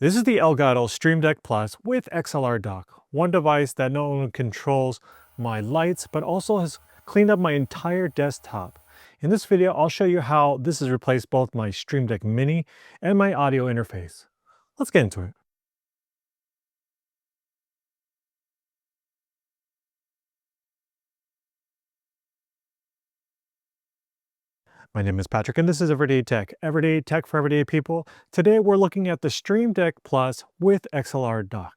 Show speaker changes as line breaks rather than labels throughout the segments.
This is the Elgato Stream Deck Plus with XLR Dock, one device that not only controls my lights, but also has cleaned up my entire desktop. In this video, I'll show you how this has replaced both my Stream Deck Mini and my audio interface. Let's get into it. My name is Patrick and this is Everyday Tech for everyday people. Today we're looking at the Stream Deck Plus with XLR Dock.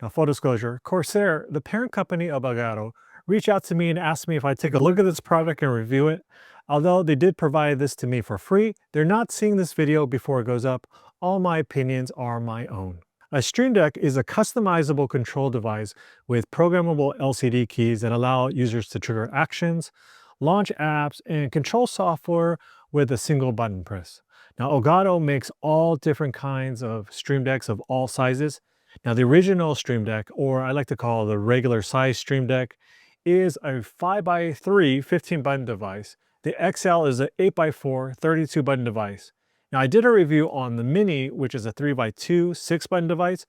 Now, full disclosure, Corsair, the parent company of Elgato, reached out to me and asked me if I'd take a look at this product and review it. Although they did provide this to me for free, they're not seeing this video before it goes up. All my opinions are my own. A Stream Deck is a customizable control device with programmable LCD keys that allow users to trigger actions, launch apps, and control software with a single button press. Now, Elgato makes all different kinds of Stream Decks of all sizes. Now, the original Stream Deck, or I like to call the regular size Stream Deck, is a 5x3 15-button device. The XL is an 8x4 32-button device. Now, I did a review on the Mini, which is a 3x2 6-button device,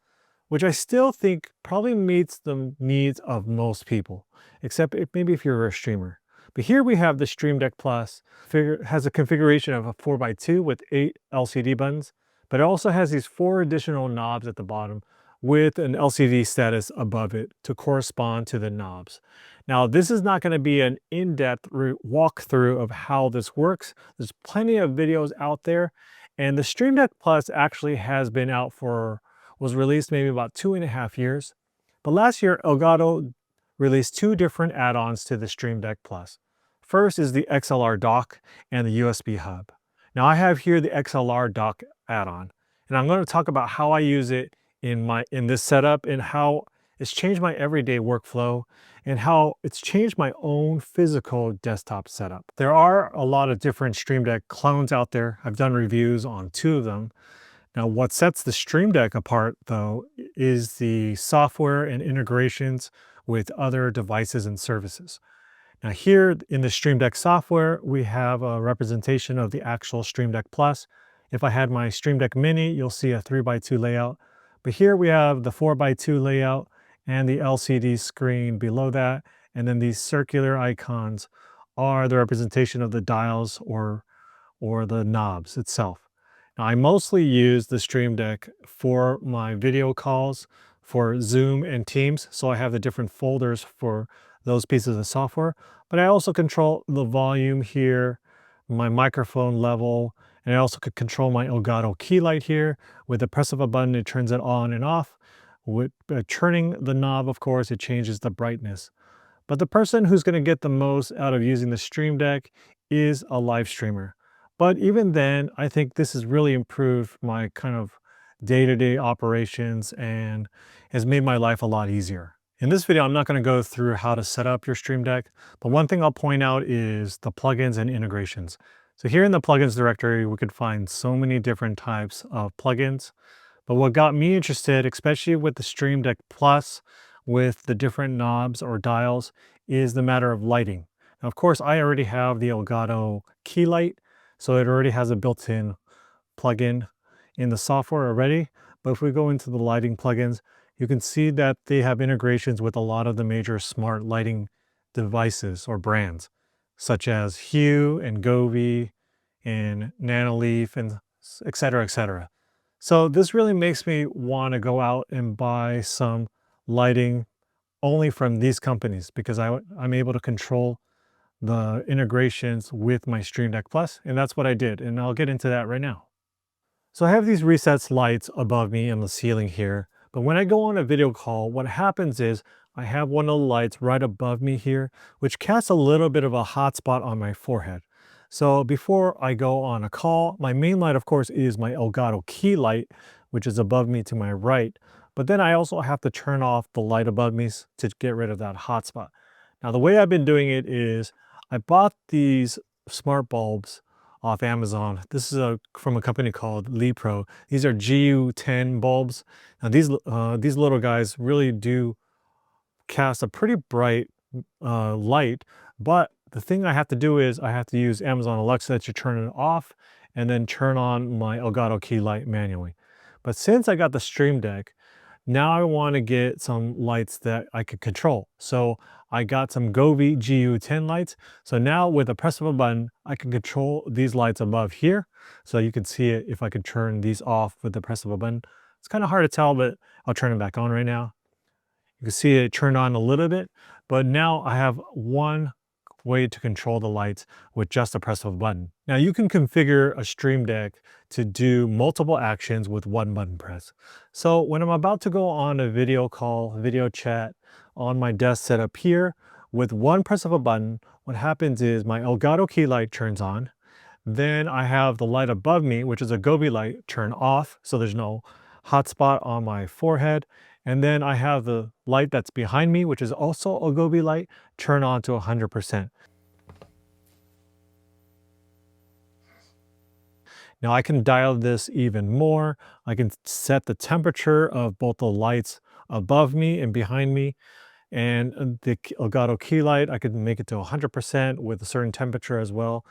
which I still think probably meets the needs of most people, except maybe if you're a streamer. But here we have the Stream Deck Plus. Has a configuration of a 4x2 with 8 LCD buttons, but it also has these 4 additional knobs at the bottom with an LCD status above it to correspond to the knobs. Now, this is not going to be an in-depth walkthrough of how this works. There's plenty of videos out there, and the Stream Deck Plus actually has been out was released maybe about 2.5 years. But last year, Elgato released 2 different add-ons to the Stream Deck Plus. First is the XLR Dock and the USB hub. Now, I have here the XLR Dock add-on, and I'm going to talk about how I use it in this setup and how it's changed my everyday workflow and how it's changed my own physical desktop setup. There are a lot of different Stream Deck clones out there. I've done reviews on 2 of them. Now, what sets the Stream Deck apart, though, is the software and integrations with other devices and services. Now, here in the Stream Deck software, we have a representation of the actual Stream Deck Plus. If I had my Stream Deck Mini, you'll see a 3x2 layout. But here we have the 4x2 layout and the LCD screen below that. And then these circular icons are the representation of the dials or the knobs itself. Now, I mostly use the Stream Deck for my video calls for Zoom and Teams, so I have the different folders for those pieces of software, but I also control the volume here, my microphone level, and I also could control my Elgato Key Light here. With the press of a button, it turns it on and off. With turning the knob, of course, it changes the brightness. But the person who's going to get the most out of using the Stream Deck is a live streamer. But even then, I think this has really improved my kind of day-to-day operations and has made my life a lot easier. In this video, I'm not going to go through how to set up your Stream Deck, but one thing I'll point out is the plugins and integrations. So here in the plugins directory, we could find so many different types of plugins. But what got me interested, especially with the Stream Deck Plus, with the different knobs or dials, is the matter of lighting. Now, of course, I already have the Elgato Key Light, so it already has a built-in plugin in the software already. But if we go into the lighting plugins, you can see that they have integrations with a lot of the major smart lighting devices or brands, such as Hue and Govee and Nanoleaf and et cetera, et cetera. So this really makes me want to go out and buy some lighting only from these companies because I'm able to control the integrations with my Stream Deck Plus, and that's what I did, and I'll get into that right now. So I have these recessed lights above me on the ceiling here, but when I go on a video call, what happens is I have one of the lights right above me here, which casts a little bit of a hot spot on my forehead. So before I go on a call, my main light, of course, is my Elgato Key Light, which is above me to my right. But then I also have to turn off the light above me to get rid of that hot spot. Now, the way I've been doing it is I bought these smart bulbs off Amazon. This is from a company called Lepro. These are GU10 bulbs. Now these little guys really do cast a pretty bright light, but the thing I have to do is I have to use Amazon Alexa to turn it off and then turn on my Elgato Key Light manually. But since I got the Stream Deck, now I want to get some lights that I could control. So I got some Govee GU10 lights. So now with the press of a button, I can control these lights above here. So you can see it if I could turn these off with the press of a button. It's kind of hard to tell, but I'll turn it back on right now. You can see it turned on a little bit, but now I have one way to control the lights with just the press of a button. Now you can configure a Stream Deck to do multiple actions with one button press. So when I'm about to go on a video call, video chat on my desk setup here, with one press of a button, what happens is my Elgato Key Light turns on. Then I have the light above me, which is a Govee light, turn off, so there's no hotspot on my forehead. And then I have the light that's behind me, which is also a Govee light, turn on to 100%. Now I can dial this even more. I can set the temperature of both the lights above me and behind me. And the Elgato Key Light, I could make it to 100% with a certain temperature as well.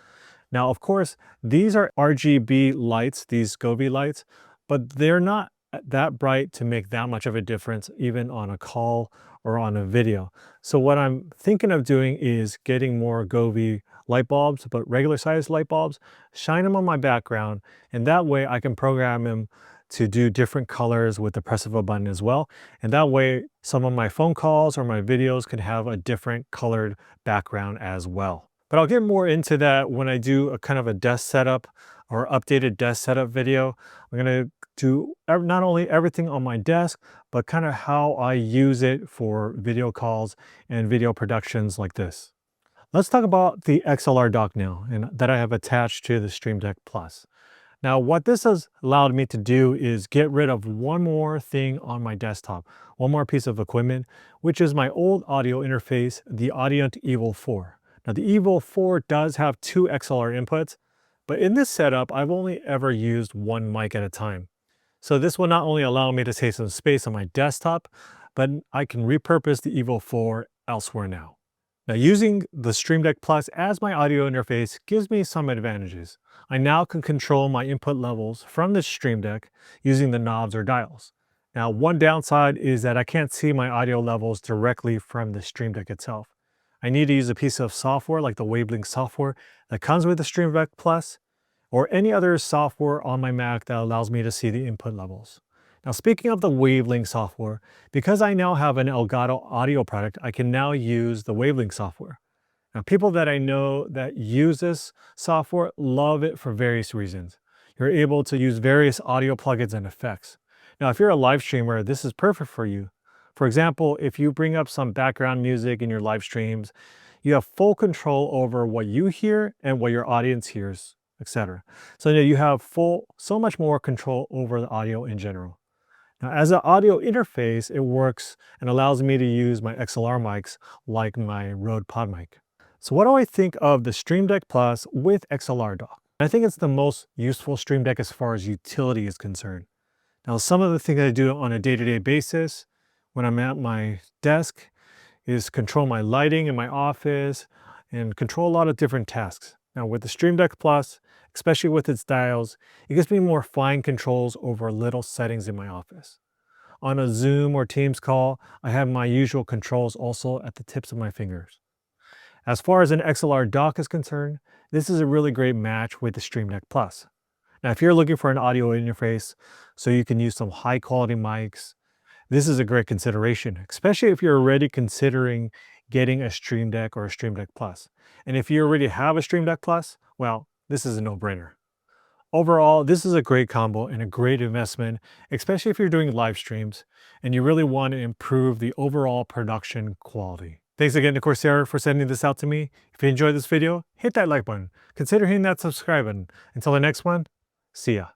Now, of course, these are RGB lights, these Govee lights, but they're not that bright to make that much of a difference, even on a call or on a video. So what I'm thinking of doing is getting more Govee light bulbs, but regular sized light bulbs, shine them on my background, and that way I can program them to do different colors with the press of a button as well. And that way some of my phone calls or my videos can have a different colored background as well. But I'll get more into that when I do a kind of a desk setup or updated desk setup video. I'm going to do not only everything on my desk, but kind of how I use it for video calls and video productions like this. Let's talk about the XLR dock now, and that I have attached to the Stream Deck Plus. Now, what this has allowed me to do is get rid of one more thing on my desktop, one more piece of equipment, which is my old audio interface, the Audient EVO 4. Now, the EVO 4 does have two XLR inputs, but in this setup, I've only ever used one mic at a time. So this will not only allow me to save some space on my desktop, but I can repurpose the EVO 4 elsewhere now. Now, using the Stream Deck Plus as my audio interface gives me some advantages. I now can control my input levels from the Stream Deck using the knobs or dials. Now, one downside is that I can't see my audio levels directly from the Stream Deck itself. I need to use a piece of software like the Wavelink software that comes with the Stream Deck Plus, or any other software on my Mac that allows me to see the input levels. Now, speaking of the Wavelink software, because I now have an Elgato audio product, I can now use the Wavelink software. Now, people that I know that use this software love it for various reasons. You're able to use various audio plugins and effects. Now, if you're a live streamer, this is perfect for you. For example, if you bring up some background music in your live streams, you have full control over what you hear and what your audience hears, etc. So you have so much more control over the audio in general. Now, as an audio interface, it works and allows me to use my XLR mics like my Rode Pod mic. So what do I think of the Stream Deck Plus with XLR Dock? I think it's the most useful Stream Deck as far as utility is concerned. Now, some of the things I do on a day-to-day basis when I'm at my desk is control my lighting in my office and control a lot of different tasks. Now, with the Stream Deck Plus, especially with its dials, it gives me more fine controls over little settings in my office. On a Zoom or Teams call, I have my usual controls also at the tips of my fingers. As far as an XLR dock is concerned, this is a really great match with the Stream Deck Plus. Now, if you're looking for an audio interface so you can use some high quality mics, this is a great consideration, especially if you're already considering getting a Stream Deck or a Stream Deck Plus. And if you already have a Stream Deck Plus, well, this is a no-brainer. Overall, this is a great combo and a great investment, especially if you're doing live streams and you really want to improve the overall production quality. Thanks again to Corsair for sending this out to me. If you enjoyed this video, hit that like button. Consider hitting that subscribe button. Until the next one, see ya.